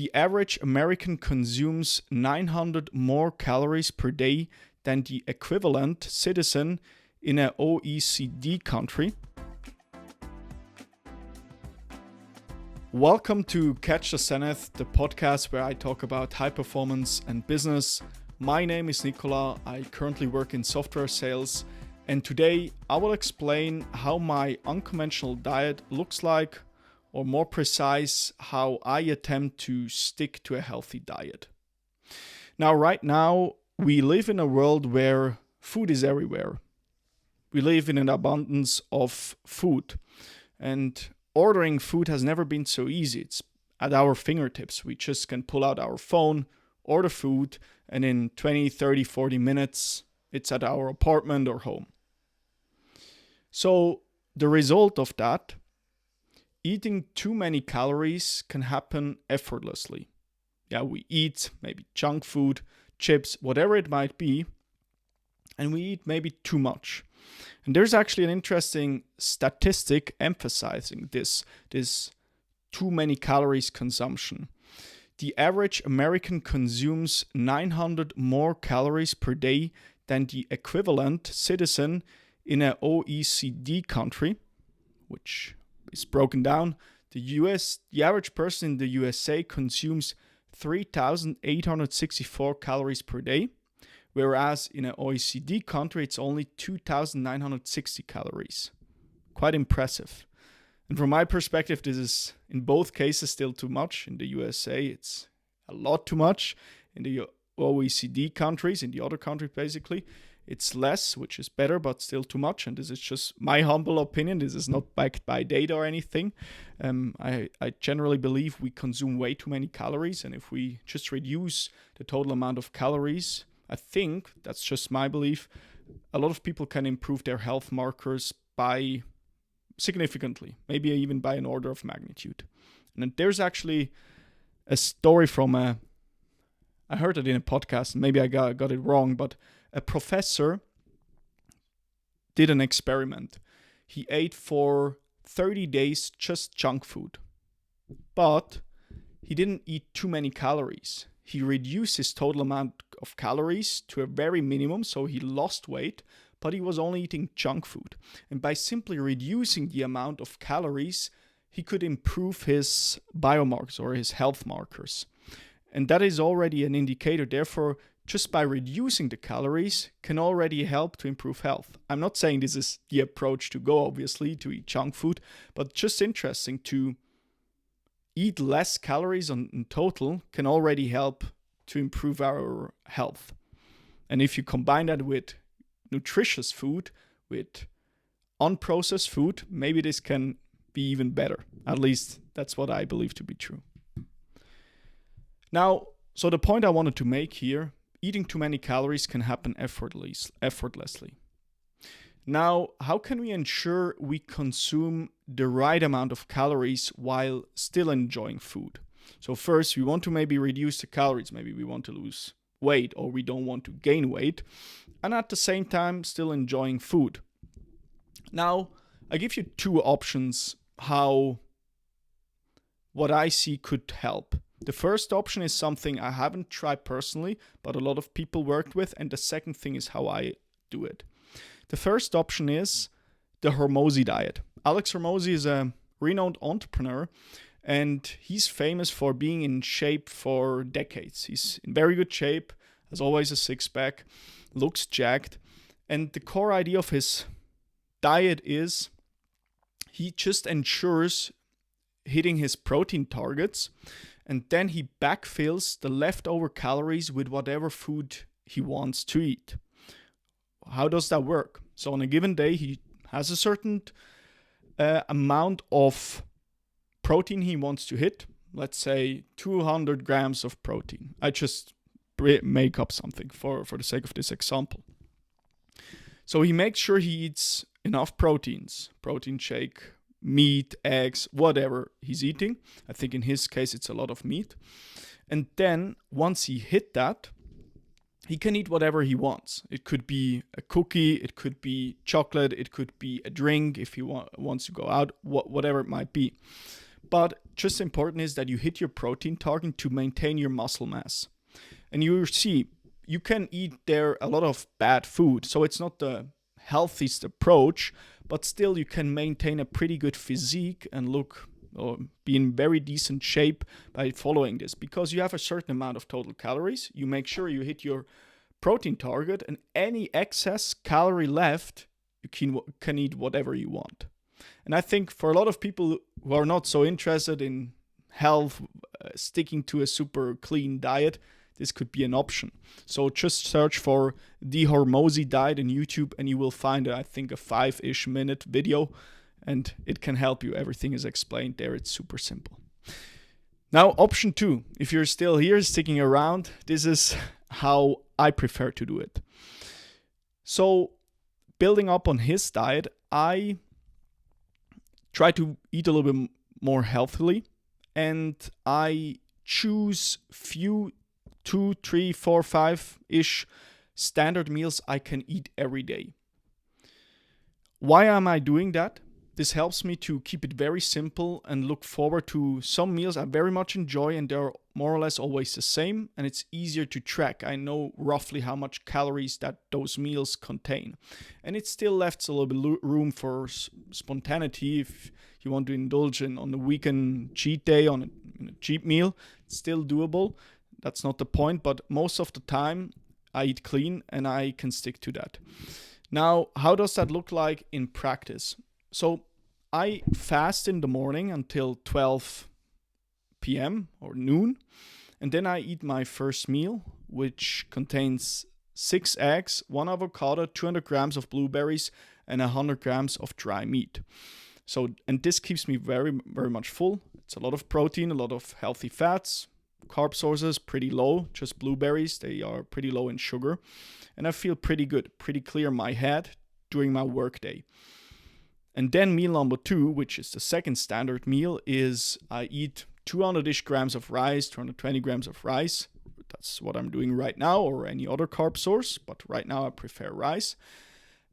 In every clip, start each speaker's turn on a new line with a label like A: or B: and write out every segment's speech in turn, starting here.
A: The average American consumes 900 more calories per day than the equivalent citizen in an OECD country. Welcome to Catch the Zenith, the podcast where I talk about high performance and business. My name is Nicola. I currently work in software sales, and today I will explain how my unconventional diet looks like, or more precise, how I attempt to stick to a healthy diet. Now, right now, we live in a world where food is everywhere. We live in an abundance of food, and ordering food has never been so easy. It's at our fingertips. We just can pull out our phone, order food, and in 20, 30, 40 minutes, it's at our apartment or home. So the result of that, eating too many calories can happen effortlessly. Yeah, we eat maybe junk food, chips, whatever it might be, and we eat maybe too much. And there's actually an interesting statistic emphasizing this too many calories consumption. The average American consumes 900 more calories per day than the equivalent citizen in an OECD country, which is broken down. The average person in the USA consumes 3,864 calories per day, whereas in an OECD country, it's only 2,960 calories. Quite impressive. And from my perspective, this is in both cases still too much. In the USA, it's a lot too much. In the OECD countries, in the other countries basically, it's less, which is better, but still too much. And this is just my humble opinion. This is not backed by data or anything. I generally believe we consume way too many calories. And if we just reduce the total amount of calories, I think, that's just my belief, a lot of people can improve their health markers by significantly, maybe even by an order of magnitude. And there's actually a story from I heard it in a podcast, and maybe I got it wrong, but a professor did an experiment. He ate for 30 days just junk food, but he didn't eat too many calories. He reduced his total amount of calories to a very minimum, so he lost weight, but he was only eating junk food. And by simply reducing the amount of calories, he could improve his biomarkers or his health markers. And that is already an indicator. Therefore, just by reducing the calories can already help to improve health. I'm not saying this is the approach to go, obviously, to eat junk food, but just interesting to eat less calories in total can already help to improve our health. And if you combine that with nutritious food, with unprocessed food, maybe this can be even better. At least that's what I believe to be true. Now, so the point I wanted to make here, eating too many calories can happen effortlessly. Now, how can we ensure we consume the right amount of calories while still enjoying food? So first, we want to maybe reduce the calories. Maybe we want to lose weight or we don't want to gain weight. And at the same time, still enjoying food. Now, I give you two options how what I see could help. The first option is something I haven't tried personally, but a lot of people worked with. And the second thing is how I do it. The first option is the Hormozi diet. Alex Hormozi is a renowned entrepreneur, and he's famous for being in shape for decades. He's in very good shape, has always a six-pack, looks jacked. And the core idea of his diet is he just ensures hitting his protein targets, and then he backfills the leftover calories with whatever food he wants to eat. How does that work? So on a given day, he has a certain amount of protein he wants to hit. Let's say 200 grams of protein. I just make up something for the sake of this example. So he makes sure he eats enough proteins, protein shake, meat, eggs, whatever he's eating. I think in his case, it's a lot of meat. And then once he hit that, he can eat whatever he wants. It could be a cookie, it could be chocolate, it could be a drink if he wants to go out, whatever it might be. But just important is that you hit your protein target to maintain your muscle mass. And you see, you can eat there a lot of bad food, so it's not the healthiest approach, but still you can maintain a pretty good physique and look or be in very decent shape by following this, because you have a certain amount of total calories. You make sure you hit your protein target, and any excess calorie left, you can eat whatever you want. And I think for a lot of people who are not so interested in health, sticking to a super clean diet, this could be an option. So just search for the Hormozi diet in YouTube and you will find, I think, a 5-ish minute video, and it can help you. Everything is explained there. It's super simple. Now, option 2, if you're still here sticking around, this is how I prefer to do it. So building up on his diet, I try to eat a little bit more healthily, and I choose few 2, 3, 4, 5-ish standard meals I can eat every day. Why am I doing that? This helps me to keep it very simple and look forward to some meals I very much enjoy, and they're more or less always the same, and it's easier to track. I know roughly how much calories that those meals contain. And it still left a little bit room for spontaneity. If you want to indulge on the weekend cheat day on a cheap meal, it's still doable. That's not the point, but most of the time I eat clean and I can stick to that. Now, how does that look like in practice? So I fast in the morning until 12 p.m. or noon, and then I eat my first meal, which contains 6 eggs, 1 avocado, 200 grams of blueberries, and 100 grams of dry meat. So, and this keeps me very, very much full. It's a lot of protein, a lot of healthy fats. Carb sources pretty low, just blueberries, they are pretty low in sugar, and I feel pretty good, pretty clear in my head during my work day. And then meal number 2, which is the second standard meal, is I eat 200-ish grams of rice, 220 grams of rice. That's what I'm doing right now, or any other carb source, but right now I prefer rice.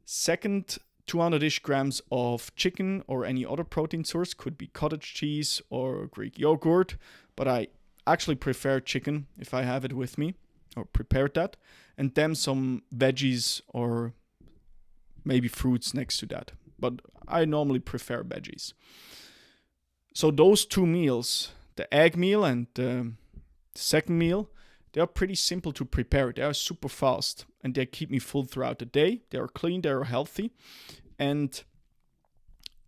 A: Second, 200-ish grams of chicken or any other protein source, could be cottage cheese or Greek yogurt, but I actually prefer chicken if I have it with me or prepared that, and then some veggies or maybe fruits next to that, but I normally prefer veggies. So those 2 meals, the egg meal and the second meal, they are pretty simple to prepare. They are super fast and they keep me full throughout the day. They are clean, they are healthy, and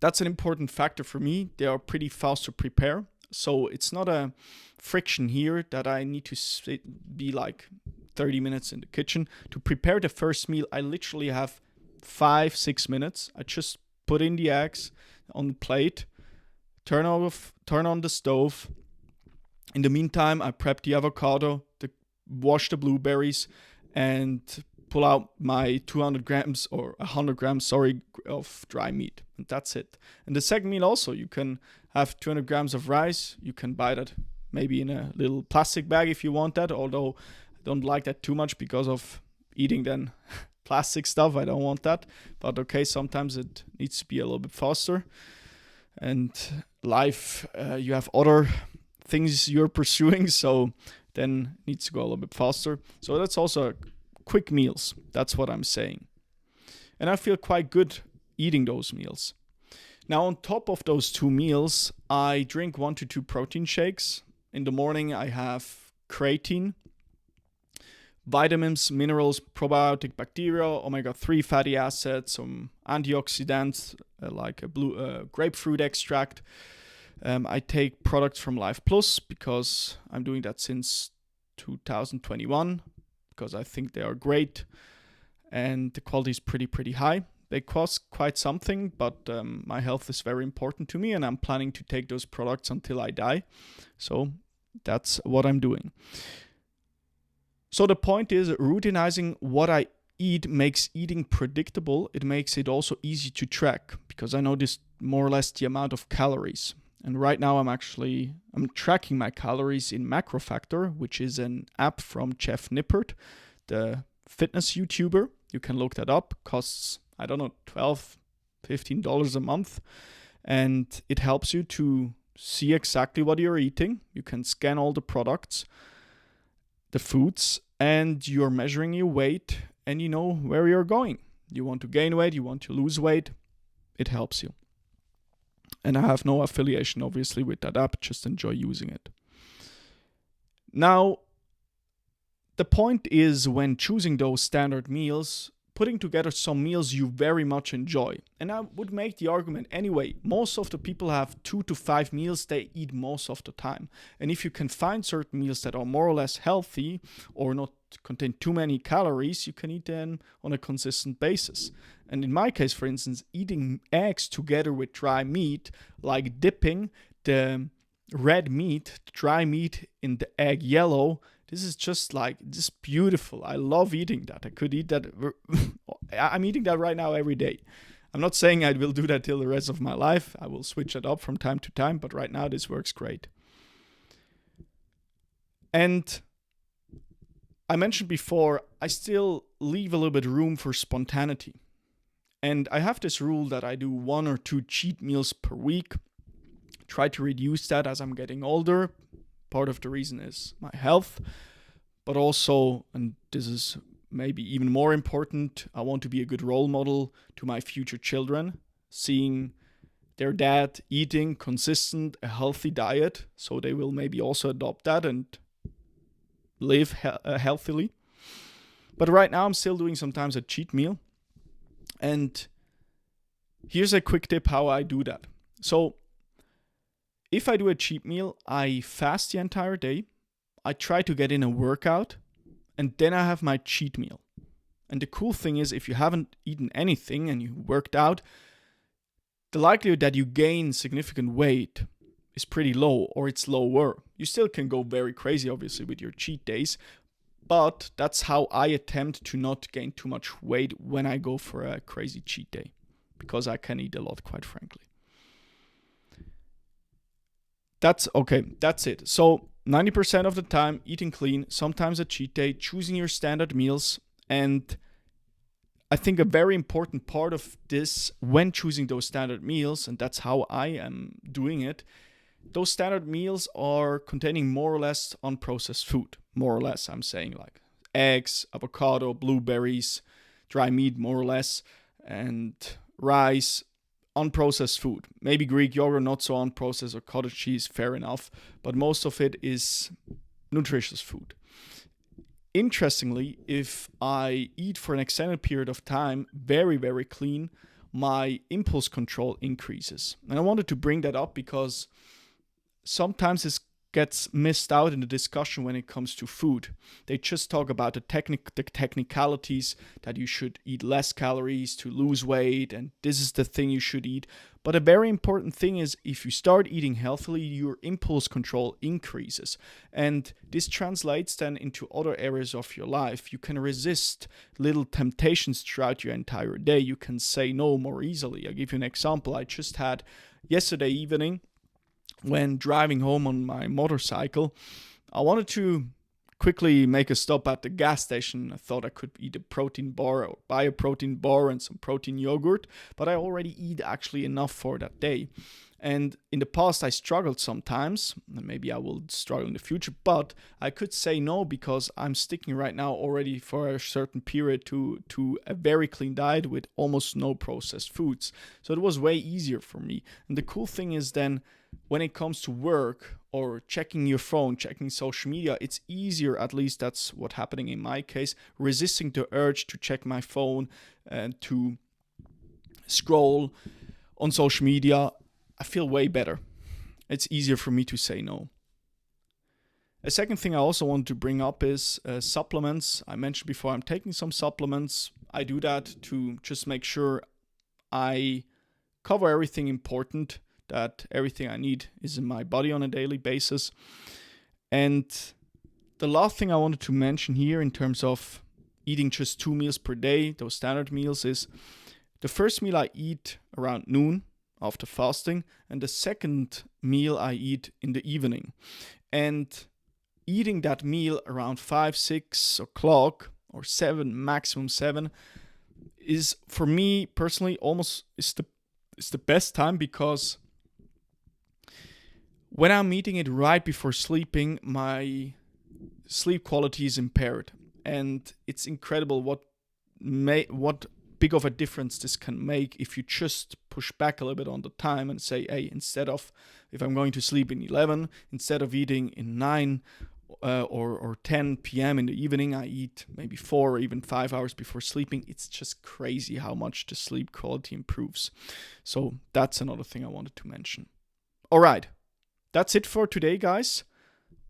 A: that's an important factor for me. They are pretty fast to prepare. So it's not a friction here that I need to be like 30 minutes in the kitchen. To prepare the first meal, I literally have 5-6 minutes. I just put in the eggs on the plate, turn on the stove. In the meantime, I prep the avocado, wash the blueberries, and pull out my 200 grams or 100 grams, of dry meat. And that's it. And the second meal also, you can have 200 grams of rice. You can buy that maybe in a little plastic bag if you want that, although I don't like that too much because of eating then plastic stuff. I don't want that. But okay, sometimes it needs to be a little bit faster. And life, you have other things you're pursuing, so then it needs to go a little bit faster. So that's also quick meals. That's what I'm saying. And I feel quite good eating those meals. Now, on top of those 2 meals, I drink 1 to 2 protein shakes. In the morning, I have creatine, vitamins, minerals, probiotic bacteria, omega-3 fatty acids, some antioxidants like a grapefruit extract. I take products from Life Plus because I'm doing that since 2021 because I think they are great and the quality is pretty high. They cost quite something, but my health is very important to me and I'm planning to take those products until I die. So that's what I'm doing. So the point is, routinizing what I eat makes eating predictable. It makes it also easy to track because I know this more or less the amount of calories. And right now I'm tracking my calories in MacroFactor, which is an app from Jeff Nippert, the fitness YouTuber. You can look that up. Costs, I don't know, $12, $15 a month. And it helps you to see exactly what you're eating. You can scan all the products, the foods, and you're measuring your weight and you know where you're going. You want to gain weight, you want to lose weight, it helps you. And I have no affiliation, obviously, with that app, just enjoy using it. Now, the point is when choosing those standard meals, putting together some meals you very much enjoy. And I would make the argument anyway, most of the people have 2 to 5 meals they eat most of the time. And if you can find certain meals that are more or less healthy or not contain too many calories, you can eat them on a consistent basis. And in my case, for instance, eating eggs together with dry meat, like dipping the red meat, dry meat in the egg yellow, this is just like, this is beautiful. I love eating that. I could eat that. I'm eating that right now every day. I'm not saying I will do that till the rest of my life. I will switch it up from time to time, but right now this works great. And I mentioned before, I still leave a little bit room for spontaneity. And I have this rule that I do 1 or 2 cheat meals per week. Try to reduce that as I'm getting older. Part of the reason is my health, but also, and this is maybe even more important, I want to be a good role model to my future children, seeing their dad eating consistent, a healthy diet, so they will maybe also adopt that and live healthily. But right now I'm still doing sometimes a cheat meal. And here's a quick tip how I do that. So if I do a cheat meal, I fast the entire day. I try to get in a workout, and then I have my cheat meal. And the cool thing is, if you haven't eaten anything and you worked out, the likelihood that you gain significant weight is pretty low, or it's lower. You still can go very crazy, obviously, with your cheat days, but that's how I attempt to not gain too much weight when I go for a crazy cheat day, because I can eat a lot, quite frankly. That's it. So 90% of the time, eating clean, sometimes a cheat day, choosing your standard meals. And I think a very important part of this when choosing those standard meals, and that's how I am doing it, those standard meals are containing more or less unprocessed food. More or less, I'm saying, like eggs, avocado, blueberries, dry meat, more or less, and rice, unprocessed food. Maybe Greek yogurt, not so unprocessed, or cottage cheese, fair enough. But most of it is nutritious food. Interestingly, if I eat for an extended period of time, very, very clean, my impulse control increases. And I wanted to bring that up because sometimes this gets missed out in the discussion when it comes to food. They just talk about the technicalities, that you should eat less calories to lose weight, and this is the thing you should eat. But a very important thing is, if you start eating healthily, your impulse control increases. And this translates then into other areas of your life. You can resist little temptations throughout your entire day. You can say no more easily. I'll give you an example. I just had yesterday evening, when driving home on my motorcycle, I wanted to quickly make a stop at the gas station. I thought I could eat a protein bar or buy a protein bar and some protein yogurt, but I already eat actually enough for that day. And in the past, I struggled sometimes, and maybe I will struggle in the future, but I could say no because I'm sticking right now already for a certain period to a very clean diet with almost no processed foods. So it was way easier for me. And the cool thing is then, when it comes to work or checking your phone, checking social media, it's easier, at least that's what's happening in my case, resisting the urge to check my phone and to scroll on social media. I feel way better. It's easier for me to say no. A second thing I also want to bring up is supplements. I mentioned before I'm taking some supplements. I do that to just make sure I cover everything important, that everything I need is in my body on a daily basis. And the last thing I wanted to mention here in terms of eating just 2 meals per day, those standard meals, is the first meal I eat around noon after fasting, and the second meal I eat in the evening. And eating that meal around 5, 6 o'clock or 7, maximum 7, is for me personally almost is the best time, because when I'm eating it right before sleeping, my sleep quality is impaired. And it's incredible what big of a difference this can make if you just push back a little bit on the time and say, hey, instead of, if I'm going to sleep in 11, instead of eating in 9 or 10 p.m. in the evening, I eat maybe 4 or even 5 hours before sleeping. It's just crazy how much the sleep quality improves. So that's another thing I wanted to mention. All right, that's it for today, guys.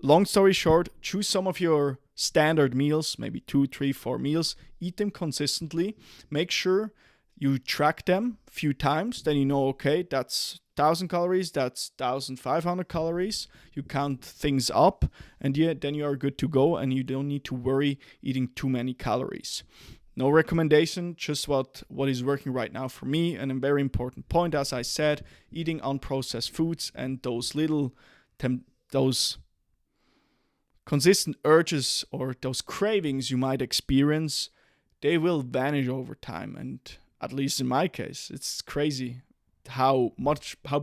A: Long story short, choose some of your standard meals, maybe 2, 3, 4 meals. Eat them consistently. Make sure you track them a few times. Then you know, okay, that's 1,000 calories, that's 1,500 calories. You count things up, and then you are good to go, and you don't need to worry eating too many calories. No recommendation, just what is working right now for me. And a very important point, as I said, eating unprocessed foods and those those consistent urges or those cravings you might experience, they will vanish over time. And at least in my case, it's crazy how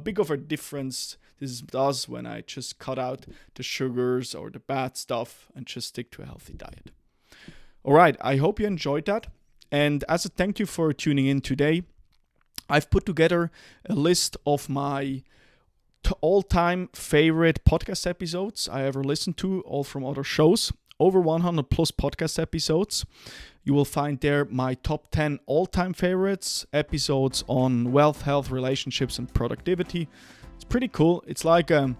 A: big of a difference this does when I just cut out the sugars or the bad stuff and just stick to a healthy diet. All right, I hope you enjoyed that. And as a thank you for tuning in today, I've put together a list of my all-time favorite podcast episodes I ever listened to, all from other shows. Over 100 plus podcast episodes. You will find there my top 10 all-time favorites, episodes on wealth, health, relationships, and productivity. It's pretty cool. It's like a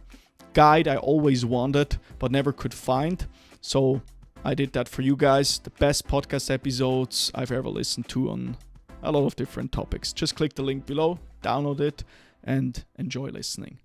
A: guide I always wanted but never could find. So I did that for you guys. The best podcast episodes I've ever listened to on a lot of different topics. Just click the link below, download it, and enjoy listening.